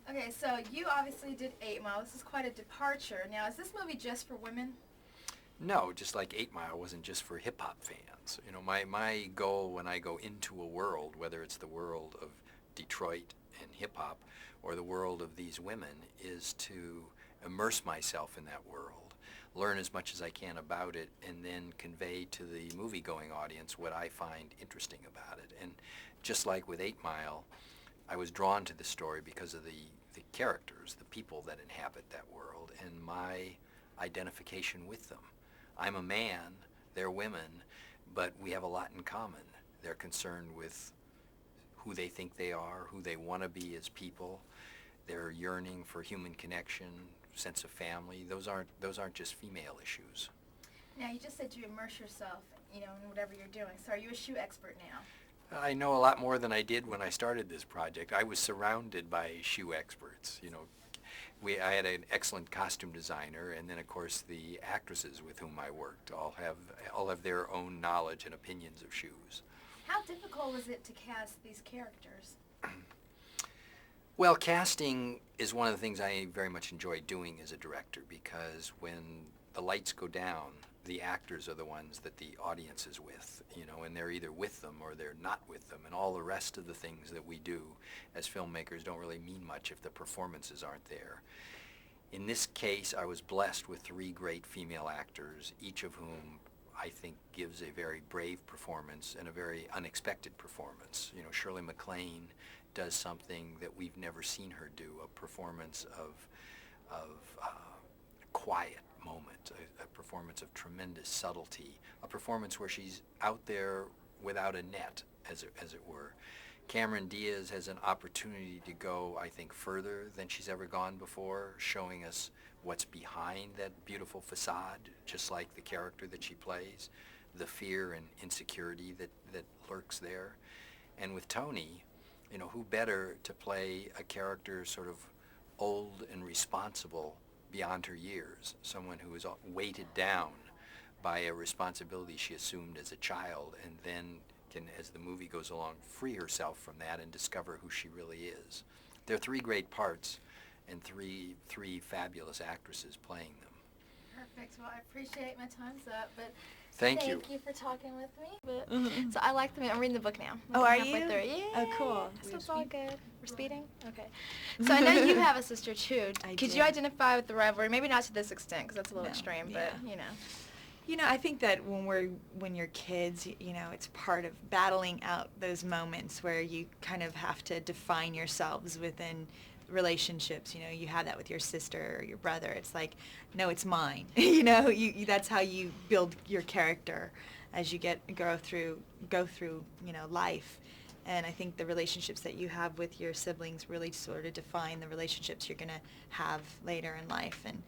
Okay, so you obviously did 8 Mile. This is quite a departure. Now, is this movie just for women? No, just like 8 Mile wasn't just for hip-hop fans. You know, my goal when I go into a world, whether it's the world of Detroit and hip-hop or the world of these women, is to immerse myself in that world, learn as much as I can about it, and then convey to the movie-going audience what I find interesting about it. And just like with 8 Mile, I was drawn to the story because of the characters, the people that inhabit that world, and my identification with them. I'm a man, they're women, but we have a lot in common. They're concerned with who they think they are, who they want to be as people. They're yearning for human connection, sense of family. Those aren't just female issues. Now, you just said you immerse yourself, in whatever you're doing. So are you a shoe expert now? I know a lot more than I did when I started this project. I was surrounded by shoe experts. I had an excellent costume designer, and then of course the actresses with whom I worked all have their own knowledge and opinions of shoes. How difficult was it to cast these characters? Well, casting is one of the things I very much enjoy doing as a director, because when the lights go down, the actors are the ones that the audience is with, and they're either with them or they're not with them, and all the rest of the things that we do as filmmakers don't really mean much if the performances aren't there. In this case, I was blessed with 3 great female actors, each of whom I think gives a very brave performance and a very unexpected performance. Shirley MacLaine does something that we've never seen her do, a performance of quiet moment, a performance of tremendous subtlety, a performance where she's out there without a net, as it were. Cameron Diaz has an opportunity to go, I think, further than she's ever gone before, showing us what's behind that beautiful facade, just like the character that she plays, the fear and insecurity that lurks there. And with Toni, who better to play a character sort of old and responsible beyond her years, someone who is weighted down by a responsibility she assumed as a child, and then can, as the movie goes along, free herself from that and discover who she really is. There are 3 great parts and three fabulous actresses playing them. Perfect. Well, I appreciate my time's up, but Thank you. Thank you for talking with me. But, So I like the movie. I'm reading the book now. Oh, are halfway you? Through. Yeah. Oh, cool. So it's all good. We're speeding? Okay. So I know you have a sister, too. Could you identify with the rivalry? Maybe not to this extent, because that's a little extreme, but, I think that when you're kids, it's part of battling out those moments where you kind of have to define yourselves within relationships. You have that with your sister or your brother. It's like, no, it's mine. That's how you build your character as you go through life. And I think the relationships that you have with your siblings really sort of define the relationships you're going to have later in life. And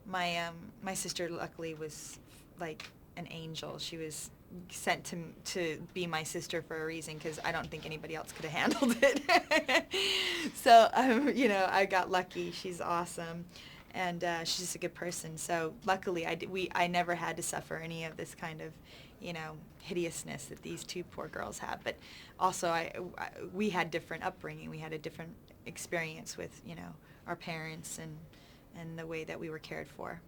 my sister luckily was like an angel. She was sent to be my sister for a reason, because I don't think anybody else could have handled it. So I got lucky. She's awesome, and she's just a good person. So luckily I never had to suffer any of this kind of hideousness that these 2 poor girls have. But also we had different upbringing. We had a different experience with our parents and the way that we were cared for.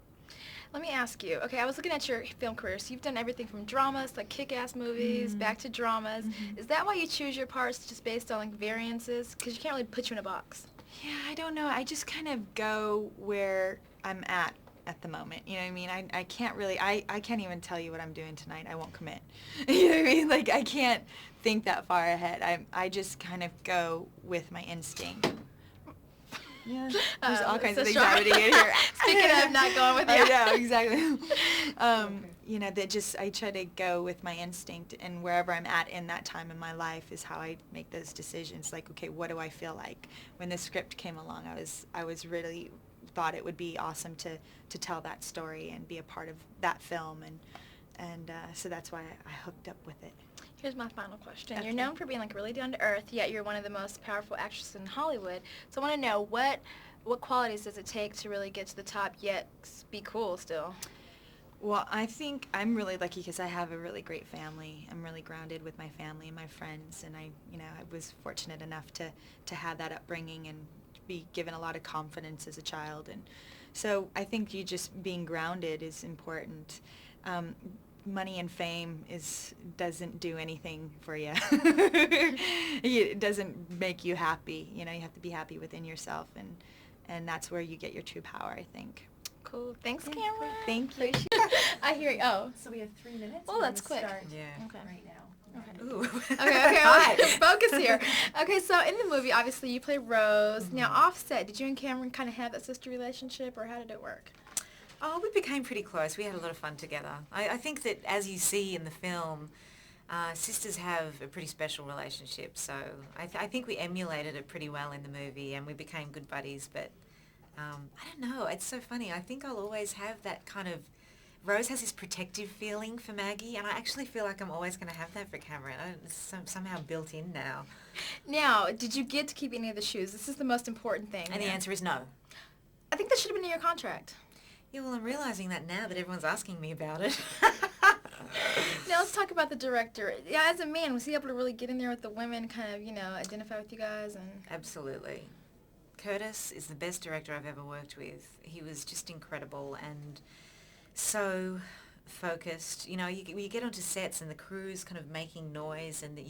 Let me ask you. Okay, I was looking at your film career. So you've done everything from dramas, like kick-ass movies, back to dramas. Is that why you choose your parts, just based on variances? Because you can't really put you in a box. Yeah, I don't know. I just kind of go where I'm at the moment. You know what I mean? I can't really, I can't even tell you what I'm doing tonight. I won't commit. You know what I mean? Like, I can't think that far ahead. I just kind of go with my instinct. Yeah, there's all kinds of things happening in here. Speaking of not going with you. Yeah, exactly. I try to go with my instinct, and wherever I'm at in that time in my life is how I make those decisions. Like, okay, what do I feel like? When the script came along, I was really thought it would be awesome to tell that story and be a part of that film, and so that's why I hooked up with it. Here's my final question. Okay. You're known for being really down to earth, yet you're one of the most powerful actresses in Hollywood. So I want to know what qualities does it take to really get to the top, yet be cool still? Well, I think I'm really lucky because I have a really great family. I'm really grounded with my family and my friends, and I was fortunate enough to have that upbringing and be given a lot of confidence as a child. And so I think you just being grounded is important. Money and fame doesn't do anything for you. It doesn't make you happy. You have to be happy within yourself, and that's where you get your true power, I think. Cool. Thanks, Cameron. Thank you. I hear you. Oh. So we have 3 minutes. Oh, that's quick. Start Yeah. Okay. right now. Okay. Ooh. Okay, focus here. Okay, so in the movie, obviously, you play Rose. Now, offset, did you and Cameron kind of have that sister relationship, or how did it work? Oh, we became pretty close. We had a lot of fun together. I think that, as you see in the film, sisters have a pretty special relationship. So I think we emulated it pretty well in the movie, and we became good buddies. But I don't know. It's so funny. I think I'll always have that kind of... Rose has this protective feeling for Maggie, and I actually feel like I'm always going to have that for Cameron. It's somehow built in now. Now, did you get to keep any of the shoes? This is the most important thing. And the answer is no. I think that should have been in your contract. Yeah, well, I'm realizing that now that everyone's asking me about it. Now, let's talk about the director. Yeah, as a man, was he able to really get in there with the women, kind of, identify with you guys? And Absolutely. Curtis is the best director I've ever worked with. He was just incredible and so focused. You get onto sets and the crew's kind of making noise and,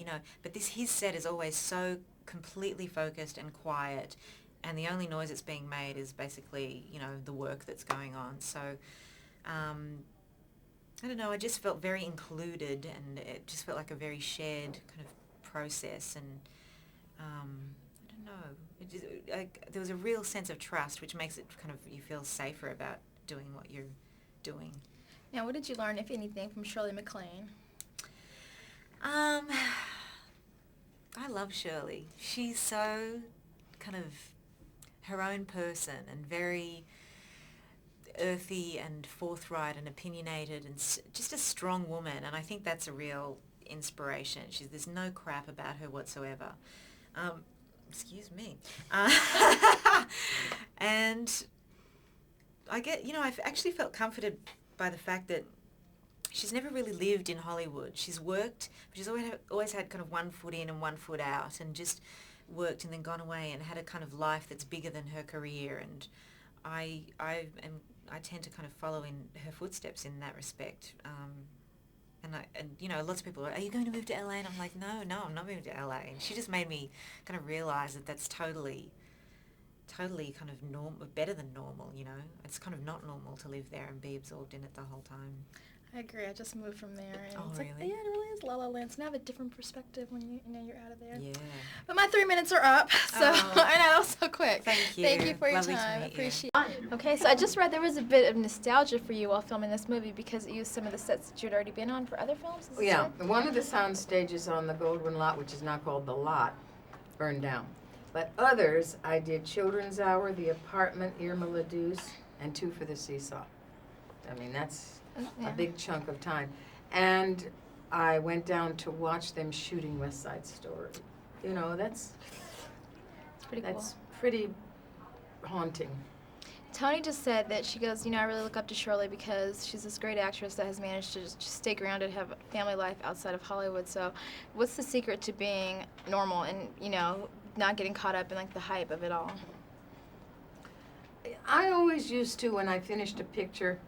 but his set is always so completely focused and quiet, and the only noise that's being made is basically, the work that's going on. So, I don't know, I just felt very included, and it just felt like a very shared kind of process, and I don't know, there was a real sense of trust, which makes it kind of, you feel safer about doing what you're doing. now, what did you learn, if anything, from Shirley MacLaine? I love Shirley. She's so kind of her own person and very earthy and forthright and opinionated and just a strong woman, and I think that's a real inspiration. There's no crap about her whatsoever. Excuse me. And I've actually felt comforted by the fact that she's never really lived in Hollywood. She's worked, but she's always had kind of one foot in and one foot out, and just worked and then gone away and had a kind of life that's bigger than her career. And I tend to kind of follow in her footsteps in that respect. And lots of people are you going to move to LA? And I'm like, no, I'm not moving to LA. And she just made me kind of realize that that's totally kind of better than normal, It's kind of not normal to live there and be absorbed in it the whole time. I agree. I just moved from there, and Oh, it's really? like, yeah, it really is La La Land. So now I have a different perspective when you're out of there. Yeah. But my 3 minutes are up, so Oh. I know, that was so quick. Thank you. Thank you for your Lovely to time. meet you. Appreciate it. Okay, so I just read there was a bit of nostalgia for you while filming this movie because it used some of the sets that you'd already been on for other films. Is this Yeah, true? one of the sound stages on the Goldwyn lot, which is now called The Lot, burned down. But others, I did Children's Hour, The Apartment, Irma La Douce, and 2 for the Seesaw. I mean, that's Yeah. a big chunk of time. And I went down to watch them shooting West Side Story. That's It's pretty cool. pretty haunting. Toni just said that she goes, I really look up to Shirley because she's this great actress that has managed to just stay grounded, have a family life outside of Hollywood. So what's the secret to being normal and, not getting caught up in, like, the hype of it all? I always used to, when I finished a picture,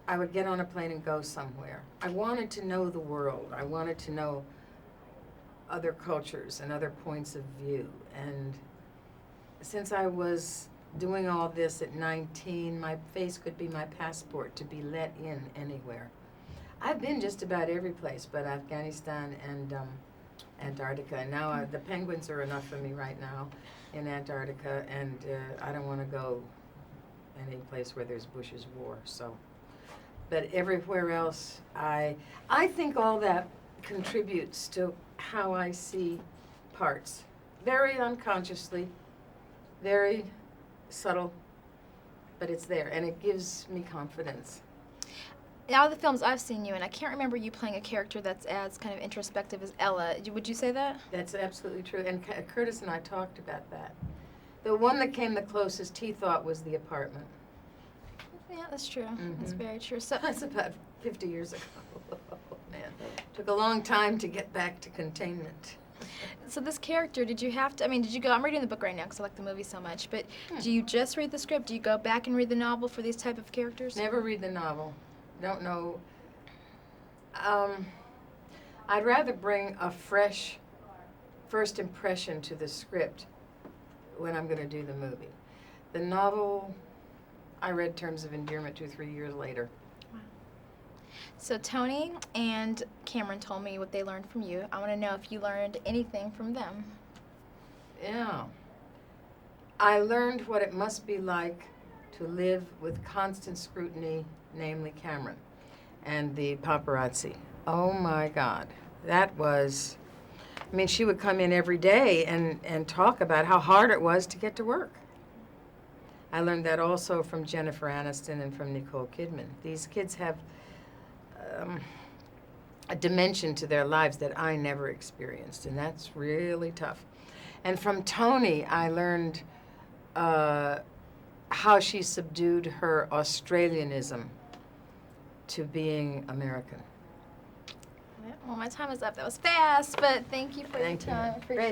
I would get on a plane and go somewhere. I wanted to know the world. I wanted to know other cultures and other points of view. And since I was doing all this at 19, my face could be my passport to be let in anywhere. I've been just about every place but Afghanistan and Antarctica. And now the penguins are enough for me right now in Antarctica, and I don't want to go any place where there's Bush's war. So. But everywhere else, I think all that contributes to how I see parts. Very unconsciously, very subtle, but it's there, and it gives me confidence. Out of the films I've seen you in, I can't remember you playing a character that's as kind of introspective as Ella. Would you say that? That's absolutely true, and Curtis and I talked about that. The one that came the closest he thought was The Apartment. Yeah, that's true. That's Mhm. very true. So, That's about 50 years ago. Man, took a long time to get back to containment. so this character, did you have to? I mean, did you go? I'm reading the book right now because I like the movie so much. But do you just read the script? Do you go back and read the novel for these type of characters? Never read the novel. Don't know. I'd rather bring a fresh first impression to the script when I'm going to do the movie. The novel, I read Terms of Endearment 2 or 3 years later. So Toni and Cameron told me what they learned from you. I want to know if you learned anything from them. Yeah. I learned what it must be like to live with constant scrutiny, namely Cameron and the paparazzi. Oh my God. That was, I mean, she would come in every day and talk about how hard it was to get to work. I learned that also from Jennifer Aniston and from Nicole Kidman. These kids have a dimension to their lives that I never experienced, and that's really tough. And from Toni, I learned how she subdued her Australianism to being American. Well, my time is up. That was fast, but thank you for Thank you. your time. I appreciate Great.